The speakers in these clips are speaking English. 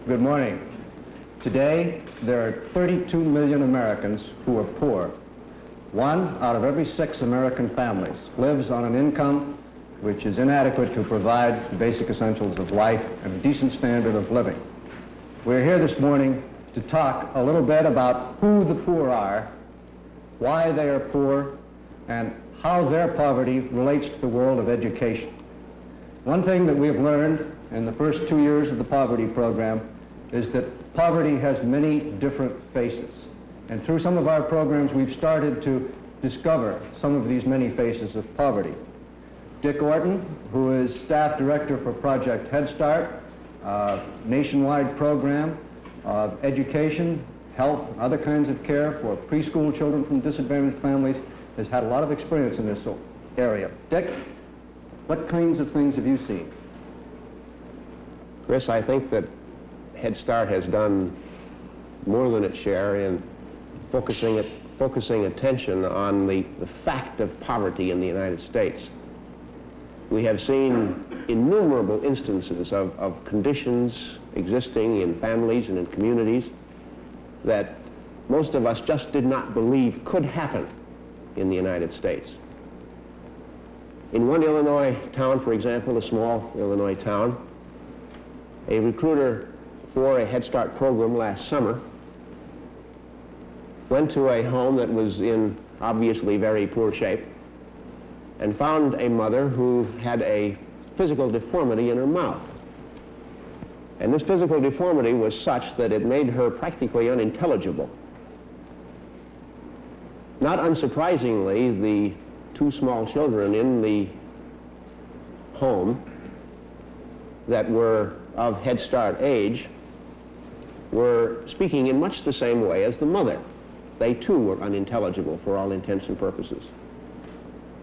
Good morning. Today, there are 32 million Americans who are poor. 1 out of every 6 American families lives on an income which is inadequate to provide the basic essentials of life and a decent standard of living. We're here this morning to talk a little bit about who the poor are, why they are poor, and how their poverty relates to the world of education. One thing that we have learned in the first 2 years of the poverty program is that poverty has many different faces. And through some of our programs, we've started to discover some of these many faces of poverty. Dick Orton, who is staff director for Project Head Start, a nationwide program of education, health, and other kinds of care for preschool children from disadvantaged families, has had a lot of experience in this area. Dick, what kinds of things have you seen? Chris, I think that Head Start has done more than its share in focusing attention on the fact of poverty in the United States. We have seen innumerable instances of conditions existing in families and in communities that most of us just did not believe could happen in the United States. In one Illinois town, for example, a small Illinois town, a recruiter for a Head Start program last summer went to a home that was in obviously very poor shape and found a mother who had a physical deformity in her mouth. And this physical deformity was such that it made her practically unintelligible. Not unsurprisingly, the 2 small children in the home that were of Head Start age were speaking in much the same way as the mother. They too were unintelligible for all intents and purposes.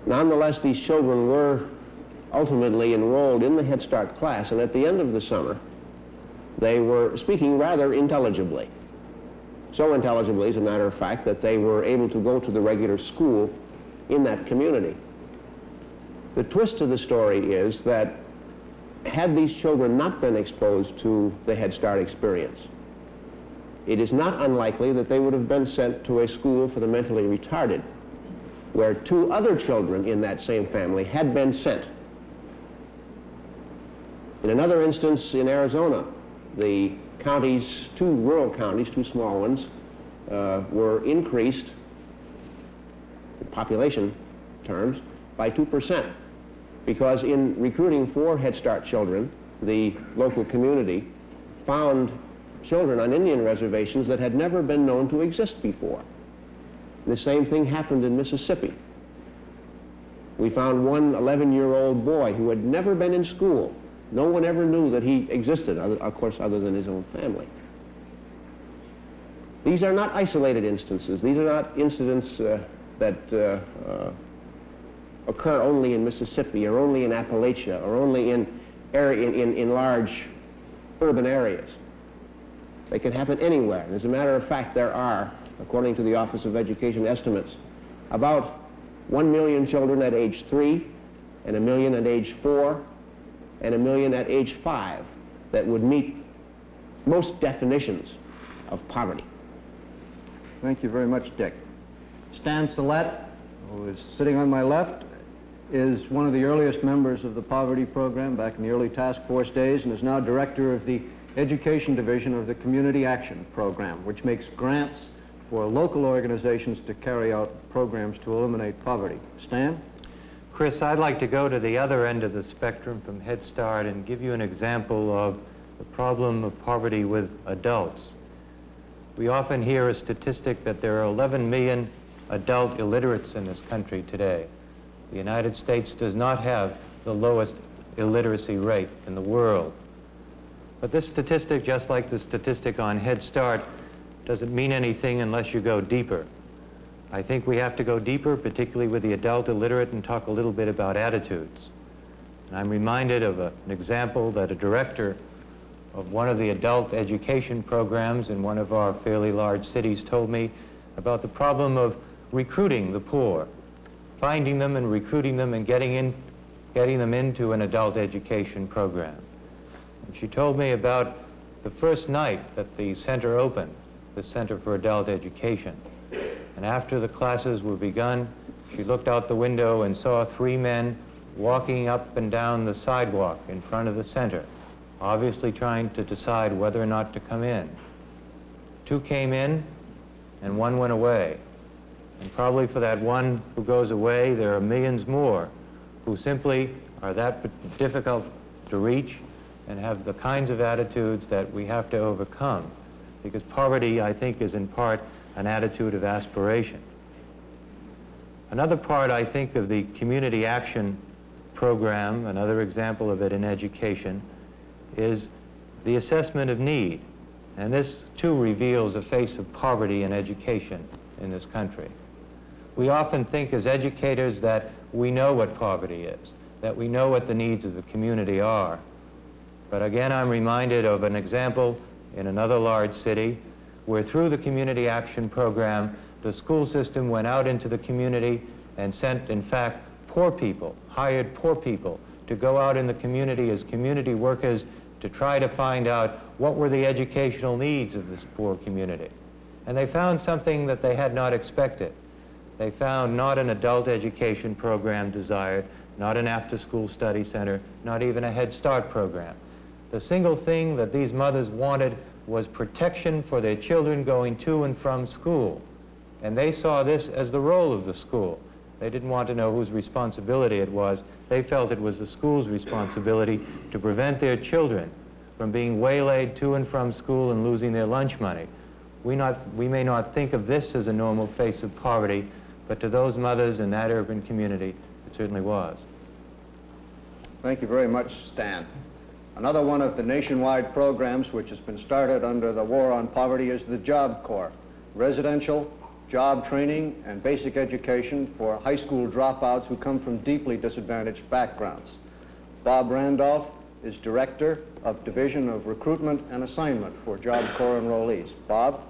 Nonetheless, these children were ultimately enrolled in the Head Start class, and at the end of the summer, they were speaking rather intelligibly. So intelligibly, as a matter of fact, that they were able to go to the regular school in that community. The twist of the story is that had these children not been exposed to the Head Start experience, it is not unlikely that they would have been sent to a school for the mentally retarded, where 2 other children in that same family had been sent. In another instance in Arizona, the counties, 2 rural counties, 2 small ones, were increased in population terms by 2%, because in recruiting for Head Start children, the local community found children on Indian reservations that had never been known to exist before. The same thing happened in Mississippi. We found one 11-year-old boy who had never been in school. No one ever knew that he existed, of course, other than his own family. These are not isolated instances. These are not incidents that occur only in Mississippi or only in Appalachia or only in large urban areas. They can happen anywhere. As a matter of fact, there are, according to the Office of Education estimates, about 1 million children at age 3, and 1 million at age 4, and 1 million at age 5 that would meet most definitions of poverty. Thank you very much, Dick. Stan Salette, who is sitting on my left, is one of the earliest members of the poverty program back in the early task force days and is now director of the Education Division of the Community Action Program, which makes grants for local organizations to carry out programs to eliminate poverty. Stan? Chris, I'd like to go to the other end of the spectrum from Head Start and give you an example of the problem of poverty with adults. We often hear a statistic that there are 11 million adult illiterates in this country today. The United States does not have the lowest illiteracy rate in the world. But this statistic, just like the statistic on Head Start, doesn't mean anything unless you go deeper. I think we have to go deeper, particularly with the adult illiterate, and talk a little bit about attitudes. And I'm reminded of an example that a director of one of the adult education programs in one of our fairly large cities told me about the problem of recruiting the poor, finding them and recruiting them and getting them into an adult education program. And she told me about the first night that the center opened, the Center for Adult Education. And after the classes were begun, she looked out the window and saw 3 men walking up and down the sidewalk in front of the center, obviously trying to decide whether or not to come in. 2 came in, and 1 went away. And probably for that 1 who goes away, there are millions more who simply are that difficult to reach and have the kinds of attitudes that we have to overcome. Because poverty, I think, is in part an attitude of aspiration. Another part, I think, of the community action program, another example of it in education, is the assessment of need. And this, too, reveals a face of poverty in education in this country. We often think as educators that we know what poverty is, that we know what the needs of the community are. But again, I'm reminded of an example in another large city where through the community action program, the school system went out into the community and sent, in fact, poor people, hired poor people to go out in the community as community workers to try to find out what were the educational needs of this poor community. And they found something that they had not expected. They found not an adult education program desired, not an after-school study center, not even a Head Start program. The single thing that these mothers wanted was protection for their children going to and from school. And they saw this as the role of the school. They didn't want to know whose responsibility it was. They felt it was the school's responsibility to prevent their children from being waylaid to and from school and losing their lunch money. We may not think of this as a normal face of poverty, but to those mothers in that urban community, it certainly was. Thank you very much, Stan. Another one of the nationwide programs which has been started under the War on Poverty is the Job Corps, residential job training and basic education for high school dropouts who come from deeply disadvantaged backgrounds. Bob Randolph is Director of Division of Recruitment and Assignment for Job Corps enrollees. Bob?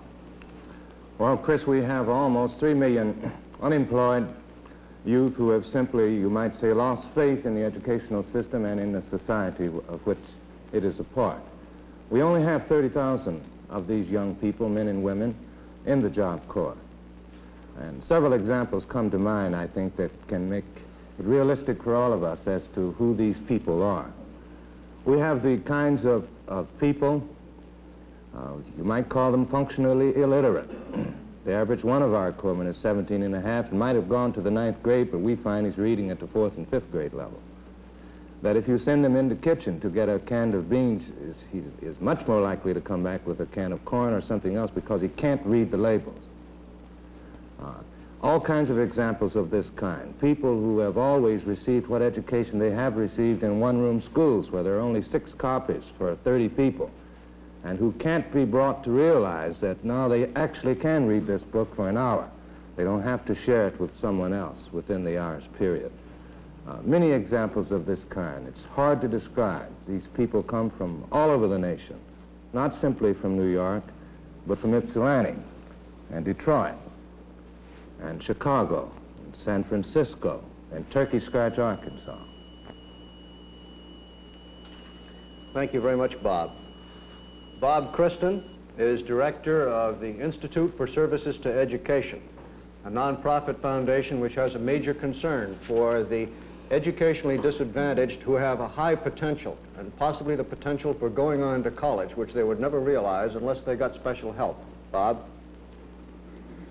Well, Chris, we have almost 3 million unemployed youth who have simply, you might say, lost faith in the educational system and in the society of which it is a part. We only have 30,000 of these young people, men and women, in the Job Corps. And several examples come to mind, I think, that can make it realistic for all of us as to who these people are. We have the kinds of people, you might call them functionally illiterate. The average one of our corpsmen is 17 and a half and might have gone to the 9th grade, but we find he's reading at the 4th and 5th grade level. That if you send him in the kitchen to get a can of beans, he is much more likely to come back with a can of corn or something else because he can't read the labels. All kinds of examples of this kind. People who have always received what education they have received in one-room schools where there are only 6 copies for 30 people, and who can't be brought to realize that now they actually can read this book for an hour. They don't have to share it with someone else within the hour's period. Many examples of this kind. It's hard to describe. These people come from all over the nation, not simply from New York, but from Ypsilanti and Detroit and Chicago and San Francisco and Turkey Scratch, Arkansas. Thank you very much, Bob. Bob Kristen is Director of the Institute for Services to Education, a nonprofit foundation which has a major concern for the educationally disadvantaged who have a high potential and possibly the potential for going on to college, which they would never realize unless they got special help. Bob?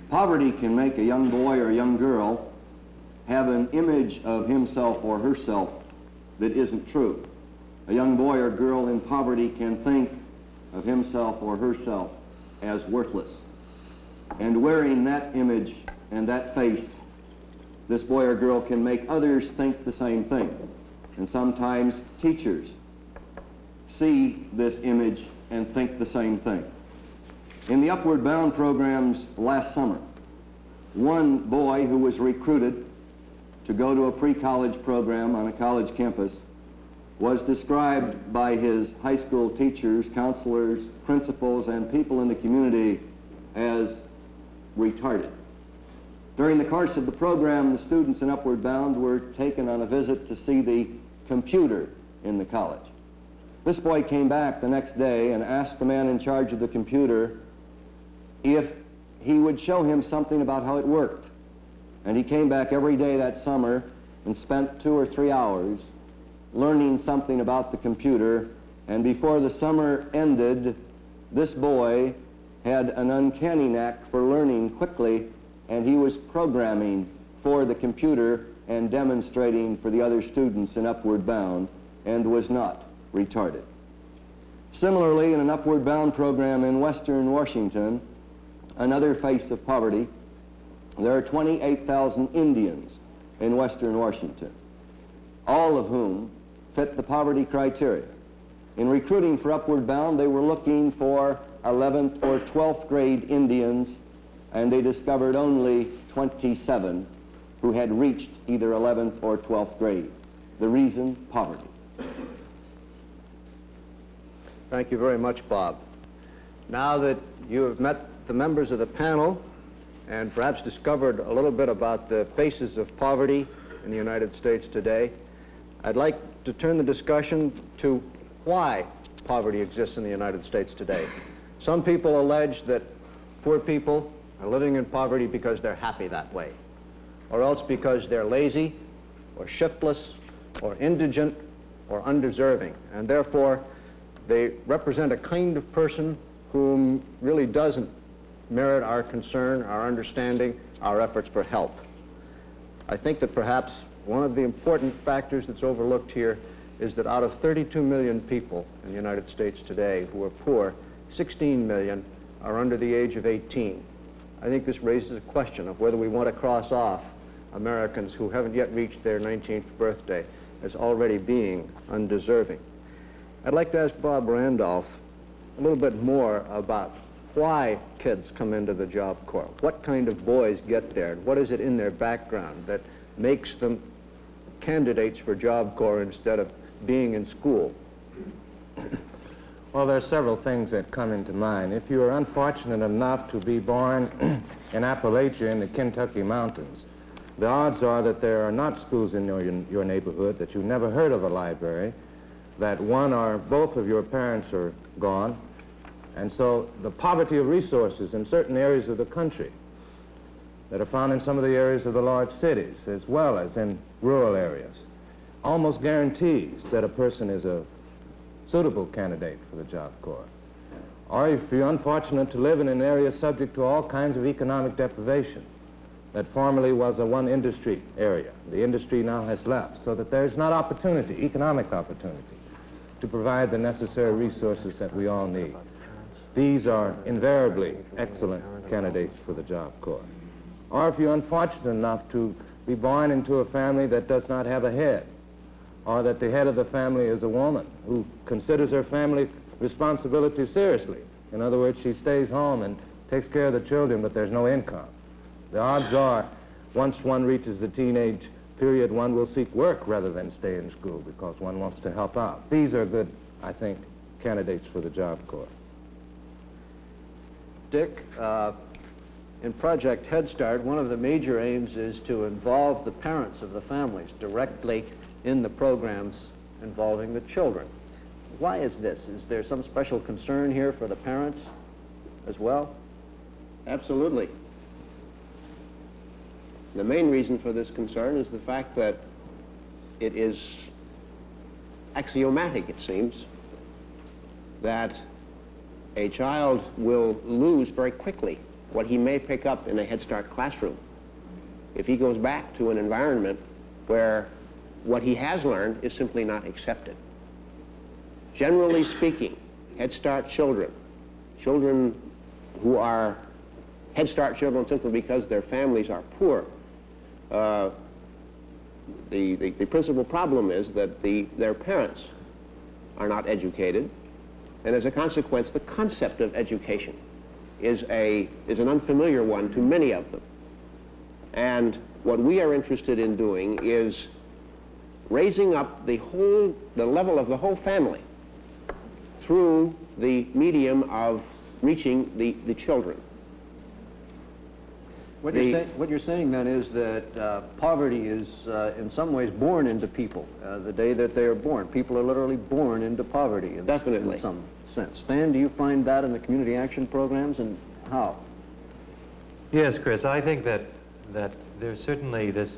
Poverty can make a young boy or a young girl have an image of himself or herself that isn't true. A young boy or girl in poverty can think of himself or herself as worthless. And wearing that image and that face, this boy or girl can make others think the same thing. And sometimes teachers see this image and think the same thing. In the Upward Bound programs last summer, one boy who was recruited to go to a pre-college program on a college campus was described by his high school teachers, counselors, principals, and people in the community as retarded. During the course of the program, the students in Upward Bound were taken on a visit to see the computer in the college. This boy came back the next day and asked the man in charge of the computer if he would show him something about how it worked. And he came back every day that summer and spent 2 or 3 hours learning something about the computer. And before the summer ended, this boy had an uncanny knack for learning quickly, and he was programming for the computer and demonstrating for the other students in Upward Bound, and was not retarded. Similarly, in an Upward Bound program in Western Washington, another face of poverty, there are 28,000 Indians in Western Washington, all of whom fit the poverty criteria. In recruiting for Upward Bound, they were looking for 11th or 12th grade Indians, and they discovered only 27 who had reached either 11th or 12th grade. The reason, poverty. Thank you very much, Bob. Now that you have met the members of the panel and perhaps discovered a little bit about the faces of poverty in the United States today, I'd like to turn the discussion to why poverty exists in the United States today. Some people allege that poor people are living in poverty because they're happy that way, or else because they're lazy, or shiftless, or indigent, or undeserving, and therefore they represent a kind of person whom really doesn't merit our concern, our understanding, our efforts for help. I think that perhaps one of the important factors that's overlooked here is that out of 32 million people in the United States today who are poor, 16 million are under the age of 18. I think this raises a question of whether we want to cross off Americans who haven't yet reached their 19th birthday as already being undeserving. I'd like to ask Bob Randolph a little bit more about why kids come into the Job Corps. What kind of boys get there? What is it in their background that makes them candidates for Job Corps instead of being in school? Well, there are several things that come into mind. If you are unfortunate enough to be born in Appalachia in the Kentucky mountains, the odds are that there are not schools in your neighborhood, that you've never heard of a library, that one or both of your parents are gone. And so the poverty of resources in certain areas of the country that are found in some of the areas of the large cities as well as in rural areas almost guarantees that a person is a suitable candidate for the Job Corps. Or if you're unfortunate to live in an area subject to all kinds of economic deprivation, that formerly was a one industry area. The industry now has left, so that there's not opportunity, economic opportunity, to provide the necessary resources that we all need. These are invariably excellent candidates for the Job Corps. Or if you're unfortunate enough to be born into a family that does not have a head, or that the head of the family is a woman who considers her family responsibility seriously. In other words, she stays home and takes care of the children, but there's no income. The odds are, once one reaches the teenage period, one will seek work rather than stay in school because one wants to help out. These are good, I think, candidates for the Job Corps. Dick, in Project Head Start, one of the major aims is to involve the parents of the families directly in the programs involving the children. Why is this? Is there some special concern here for the parents as well? Absolutely. The main reason for this concern is the fact that it is axiomatic, it seems, that a child will lose very quickly what he may pick up in a Head Start classroom if he goes back to an environment where what he has learned is simply not accepted. Generally speaking, Head Start children who are Head Start children simply because their families are poor, the principal problem is that their parents are not educated, and as a consequence, the concept of education is an unfamiliar one to many of them. And what we are interested in doing is raising up the level of the whole family through the medium of reaching the children. What you're saying then is that poverty is in some ways born into people the day that they are born. People are literally born into poverty Definitely. in some sense. Stan, do you find that in the community action programs, and how? Yes, Chris, I think that there's certainly this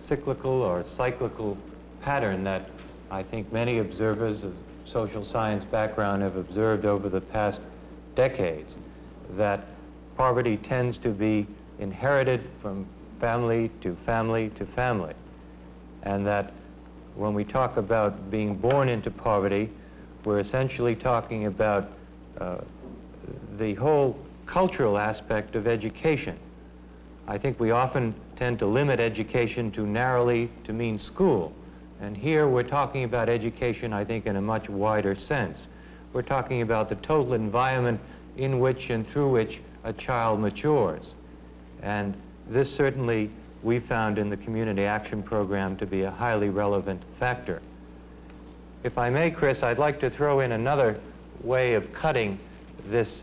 cyclical or cyclical pattern that I think many observers of social science background have observed over the past decades, that poverty tends to be inherited from family to family to family, and that when we talk about being born into poverty, we're essentially talking about the whole cultural aspect of education. I think we often tend to limit education too narrowly to mean school, and here we're talking about education, I think, in a much wider sense. We're talking about the total environment in which and through which a child matures. And this certainly we found in the Community Action Program to be a highly relevant factor. If I may, Chris, I'd like to throw in another way of cutting this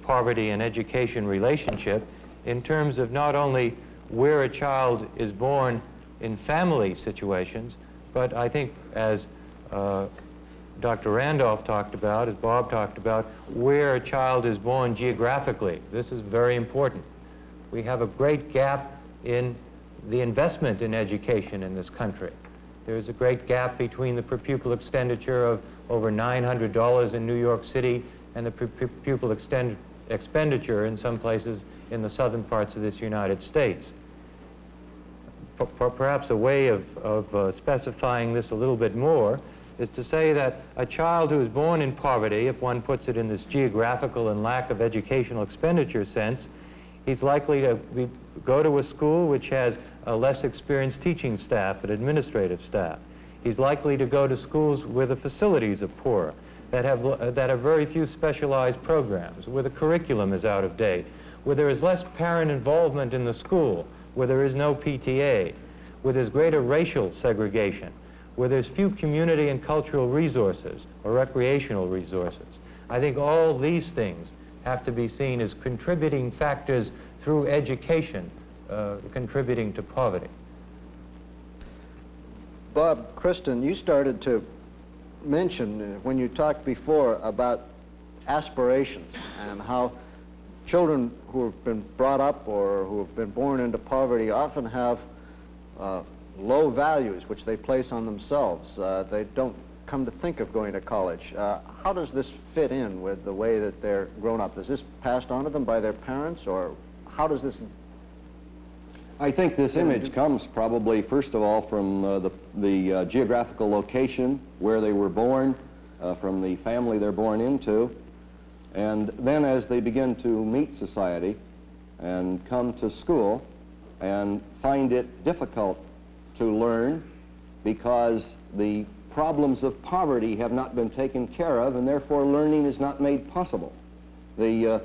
poverty and education relationship in terms of not only where a child is born in family situations, but I think as Dr. Randolph talked about, as Bob talked about, where a child is born geographically. This is very important. We have a great gap in the investment in education in this country. There's a great gap between the per pupil expenditure of over $900 in New York City and the per pupil expenditure in some places in the southern parts of this United States. Perhaps a way of specifying this a little bit more is to say that a child who is born in poverty, if one puts it in this geographical and lack of educational expenditure sense, he's likely to go to a school which has a less experienced teaching staff and administrative staff. He's likely to go to schools where the facilities are poor, that have very few specialized programs, where the curriculum is out of date, where there is less parent involvement in the school, where there is no PTA, where there's greater racial segregation, where there's few community and cultural resources or recreational resources. I think all these things have to be seen as contributing factors through education, contributing to poverty. Bob, Kristen, you started to mention when you talked before about aspirations and how children who have been brought up or who have been born into poverty often have low values which they place on themselves. They don't come to think of going to college. How does this fit in with the way that they're grown up? Is this passed on to them by their parents, or how does this? I think this image comes probably, first of all, from the geographical location where they were born, from the family they're born into, and then as they begin to meet society and come to school and find it difficult to learn because the problems of poverty have not been taken care of, and therefore learning is not made possible. The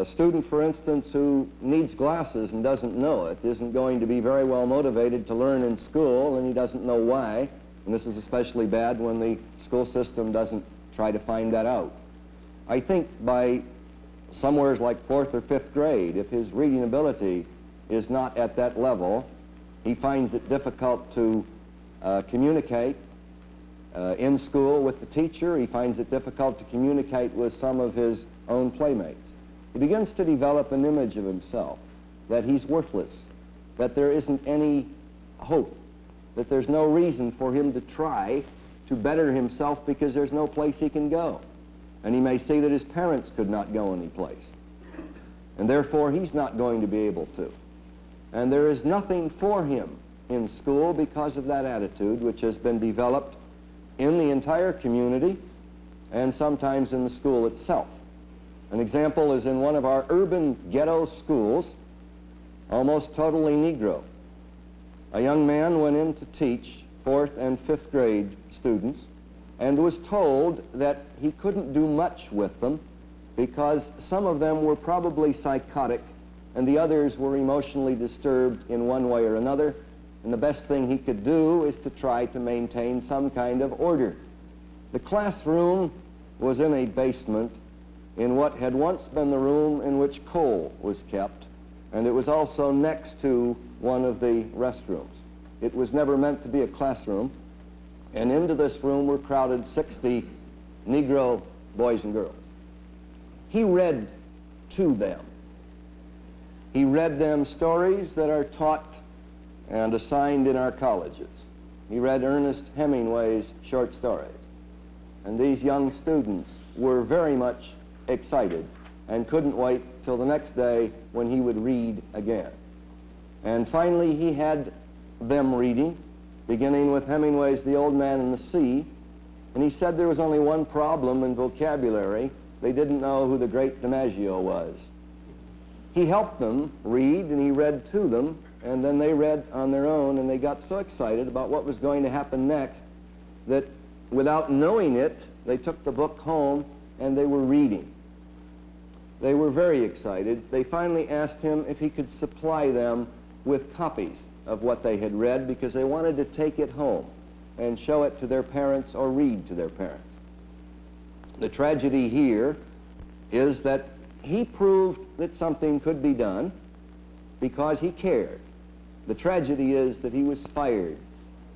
student, for instance, who needs glasses and doesn't know it isn't going to be very well motivated to learn in school, and he doesn't know why. And this is especially bad when the school system doesn't try to find that out. I think by somewheres like 4th or 5th grade, if his reading ability is not at that level, he finds it difficult to communicate in school with the teacher. He finds it difficult to communicate with some of his own playmates. He begins to develop an image of himself, that he's worthless, that there isn't any hope, that there's no reason for him to try to better himself because there's no place he can go. And he may see that his parents could not go any place, and therefore he's not going to be able to. And there is nothing for him in school because of that attitude which has been developed in the entire community and sometimes in the school itself. An example is in one of our urban ghetto schools, almost totally Negro. A young man went in to teach 4th and 5th grade students and was told that he couldn't do much with them because some of them were probably psychotic and the others were emotionally disturbed in one way or another, and the best thing he could do is to try to maintain some kind of order. The classroom was in a basement in what had once been the room in which coal was kept, and it was also next to one of the restrooms. It was never meant to be a classroom, and into this room were crowded 60 Negro boys and girls. He read to them. He read them stories that are taught and assigned in our colleges. He read Ernest Hemingway's short stories. And these young students were very much excited and couldn't wait till the next day when he would read again. And finally, he had them reading, beginning with Hemingway's The Old Man and the Sea, and he said there was only one problem in vocabulary. They didn't know who the great DiMaggio was. He helped them read, and he read to them, and then they read on their own, and they got so excited about what was going to happen next that without knowing it, they took the book home and they were reading. They were very excited. They finally asked him if he could supply them with copies of what they had read because they wanted to take it home and show it to their parents or read to their parents. The tragedy here is that he proved that something could be done because he cared. The tragedy is that he was fired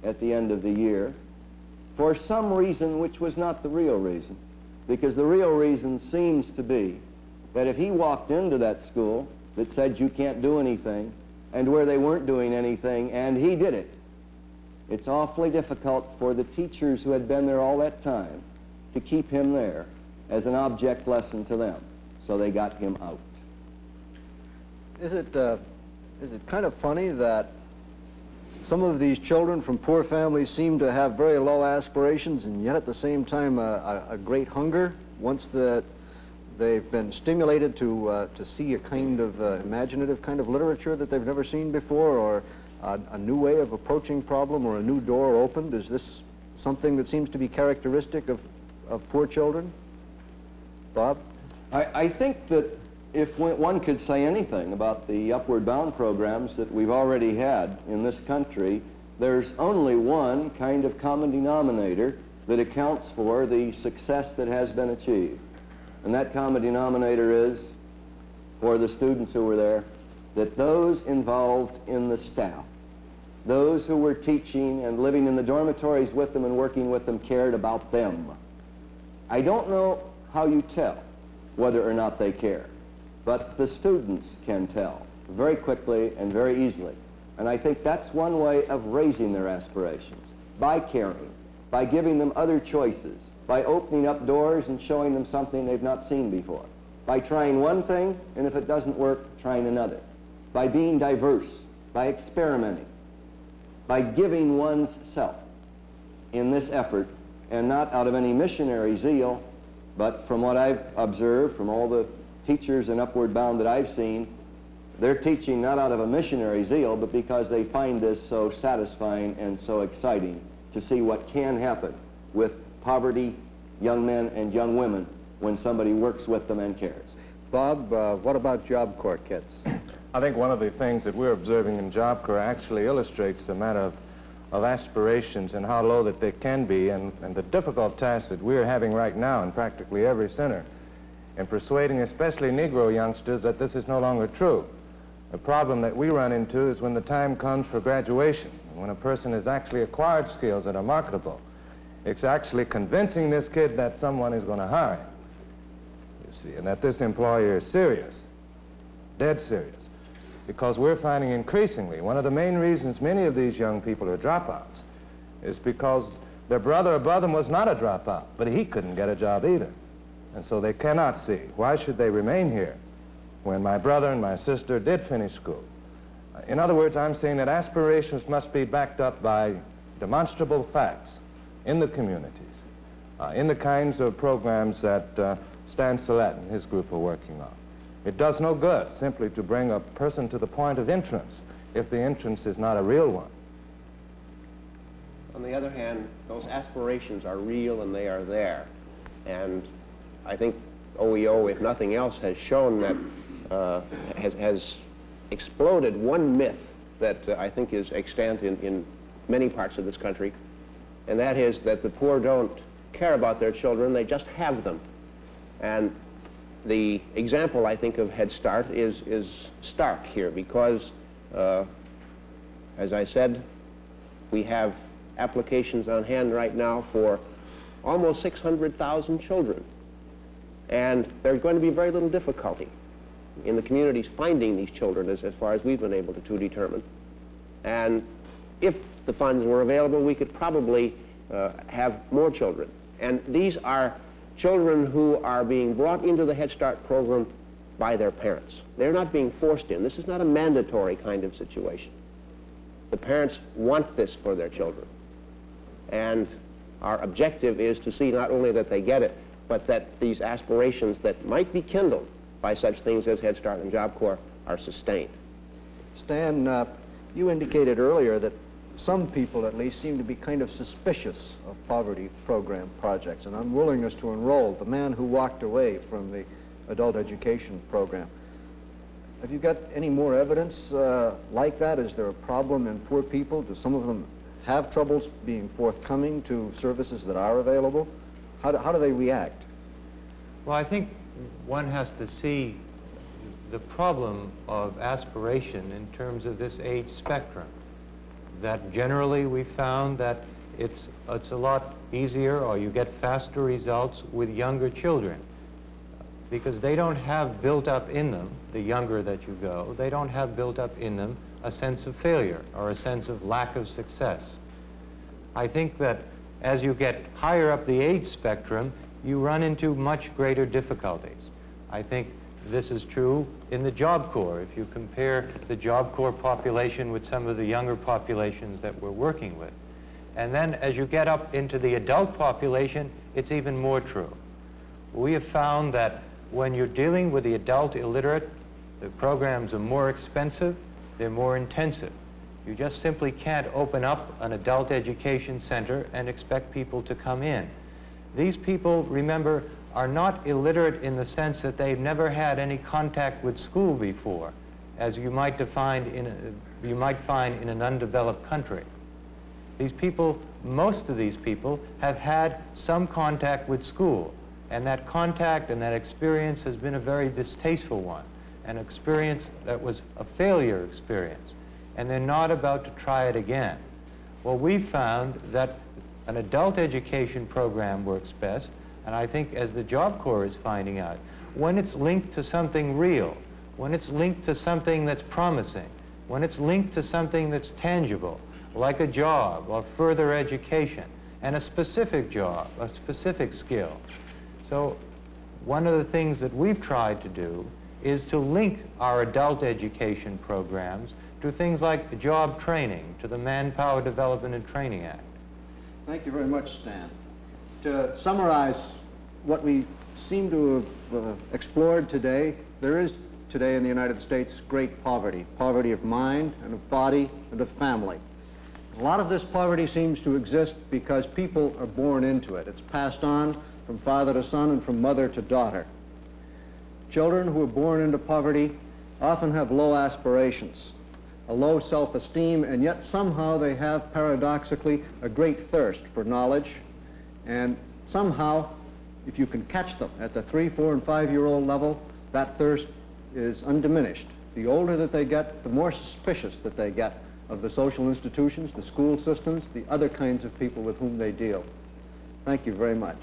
at the end of the year for some reason which was not the real reason, because the real reason seems to be that if he walked into that school that said you can't do anything and where they weren't doing anything and he did it, it's awfully difficult for the teachers who had been there all that time to keep him there as an object lesson to them. So they got him out. Is it kind of funny that some of these children from poor families seem to have very low aspirations and yet at the same time a great hunger once they've been stimulated to see a kind of imaginative kind of literature that they've never seen before, or a new way of approaching problem, or a new door opened? Is this something that seems to be characteristic of poor children? Bob? I think that if one could say anything about the Upward Bound programs that we've already had in this country, there's only one kind of common denominator that accounts for the success that has been achieved. And that common denominator is, for the students who were there, that those involved in the staff, those who were teaching and living in the dormitories with them and working with them, cared about them. I don't know how you tell whether or not they care, but the students can tell very quickly and very easily. And I think that's one way of raising their aspirations, by caring, by giving them other choices, by opening up doors and showing them something they've not seen before, by trying one thing, and if it doesn't work, trying another, by being diverse, by experimenting, by giving one's self in this effort, and not out of any missionary zeal, but from what I've observed from all the teachers in Upward Bound that I've seen, they're teaching not out of a missionary zeal, but because they find this so satisfying and so exciting to see what can happen with poverty young men and young women when somebody works with them and cares. Bob, what about Job Corps kids? I think one of the things that we're observing in Job Corps actually illustrates the matter of aspirations and how low that they can be, and the difficult task that we're having right now in practically every center in persuading especially Negro youngsters that this is no longer true. The problem that we run into is when the time comes for graduation, when a person has actually acquired skills that are marketable. It's actually convincing this kid that someone is going to hire him, you see, and that this employer is serious, dead serious. Because we're finding increasingly, one of the main reasons many of these young people are dropouts is because their brother above them was not a dropout, but he couldn't get a job either. And so they cannot see, why should they remain here when my brother and my sister did finish school? In other words, I'm saying that aspirations must be backed up by demonstrable facts in the communities, in the kinds of programs that Stan Salette and his group are working on. It does no good simply to bring a person to the point of entrance if the entrance is not a real one. On the other hand, those aspirations are real and they are there. And I think OEO, if nothing else, has shown that, has exploded one myth that I think is extant in many parts of this country, and that is that the poor don't care about their children, they just have them. And the example, I think, of Head Start is stark here because, as I said, we have applications on hand right now for almost 600,000 children. And there's going to be very little difficulty in the communities finding these children as far as we've been able to determine. And if the funds were available, we could probably have more children. And these are children who are being brought into the Head Start program by their parents. They're not being forced in. This is not a mandatory kind of situation. The parents want this for their children. And our objective is to see not only that they get it, but that these aspirations that might be kindled by such things as Head Start and Job Corps are sustained. Stan, you indicated earlier that some people at least seem to be kind of suspicious of poverty program projects and unwillingness to enroll. The man who walked away from the adult education program. Have you got any more evidence like that? Is there a problem in poor people? Do some of them have troubles being forthcoming to services that are available? How do they react? Well, I think one has to see the problem of aspiration in terms of this age spectrum. That generally we found that it's a lot easier, or you get faster results with younger children, because they don't have built up in them, the younger that you go, they don't have built up in them a sense of failure or a sense of lack of success. I think that as you get higher up the age spectrum, you run into much greater difficulties. I think this is true in the Job Corps. If you compare the Job Corps population with some of the younger populations that we're working with. And then as you get up into the adult population, it's even more true. We have found that when you're dealing with the adult illiterate, the programs are more expensive, they're more intensive. You just simply can't open up an adult education center and expect people to come in. These people, remember, are not illiterate in the sense that they've never had any contact with school before, as you might find in an undeveloped country. These people, most of these people, have had some contact with school, and that contact and that experience has been a very distasteful one, an experience that was a failure experience, and they're not about to try it again. Well, we found that an adult education program works best, and I think as the Job Corps is finding out, when it's linked to something real, when it's linked to something that's promising, when it's linked to something that's tangible, like a job or further education, and a specific job, a specific skill. So one of the things that we've tried to do is to link our adult education programs to things like job training, to the Manpower Development and Training Act. Thank you very much, Stan. To summarize what we seem to have explored today, there is today in the United States great poverty, poverty of mind and of body and of family. A lot of this poverty seems to exist because people are born into it. It's passed on from father to son and from mother to daughter. Children who are born into poverty often have low aspirations, a low self-esteem, and yet somehow they have, paradoxically, a great thirst for knowledge. And somehow, if you can catch them at the 3, 4, and 5-year-old level, that thirst is undiminished. The older that they get, the more suspicious that they get of the social institutions, the school systems, the other kinds of people with whom they deal. Thank you very much.